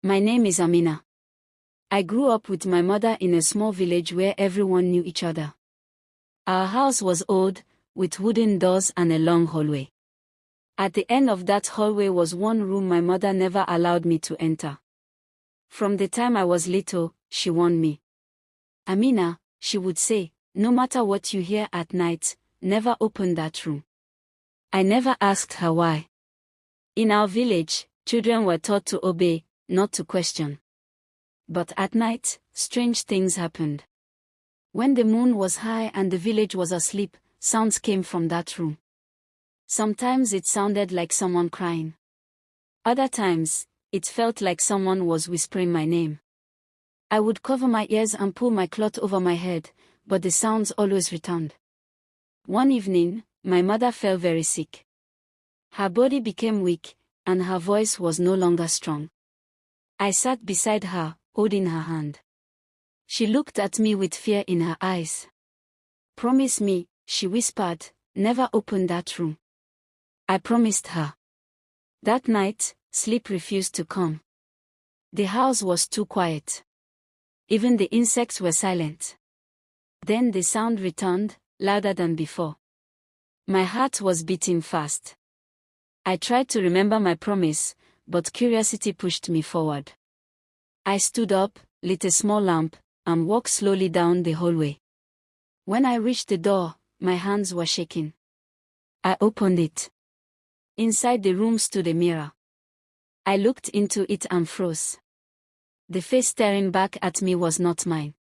My name is Amina. I grew up with my mother in a small village where everyone knew each other. Our house was old, with wooden doors and a long hallway. At the end of that hallway was one room my mother never allowed me to enter. From the time I was little, she warned me. Amina, she would say, no matter what you hear at night, never open that room. I never asked her why. In our village, children were taught to obey, not to question. But at night, strange things happened. When the moon was high and the village was asleep, sounds came from that room. Sometimes it sounded like someone crying. Other times, it felt like someone was whispering my name. I would cover my ears and pull my cloth over my head, but the sounds always returned. One evening, my mother fell very sick. Her body became weak, and her voice was no longer strong. I sat beside her, holding her hand. She looked at me with fear in her eyes. Promise me, she whispered, never open that room. I promised her. That night, sleep refused to come. The house was too quiet. Even the insects were silent. Then the sound returned, louder than before. My heart was beating fast. I tried to remember my promise, but curiosity pushed me forward. I stood up, lit a small lamp, and walked slowly down the hallway. When I reached the door, my hands were shaking. I opened it. Inside the room stood a mirror. I looked into it and froze. The face staring back at me was not mine.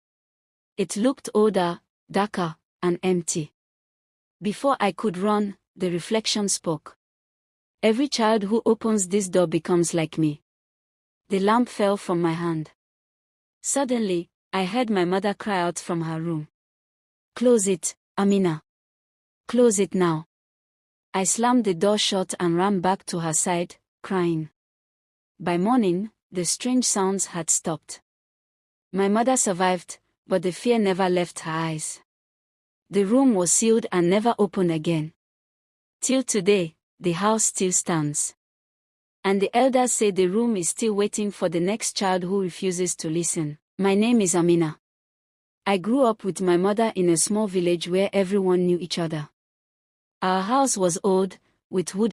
It looked older, darker, and empty. Before I could run, the reflection spoke. Every child who opens this door becomes like me. The lamp fell from my hand. Suddenly, I heard my mother cry out from her room. Close it, Amina. Close it now. I slammed the door shut and ran back to her side, crying. By morning, the strange sounds had stopped. My mother survived, but the fear never left her eyes. The room was sealed and never opened again. Till today, the house still stands. And the elders say the room is still waiting for the next child who refuses to listen. My name is Amina. I grew up with my mother in a small village where everyone knew each other. Our house was old, with wooden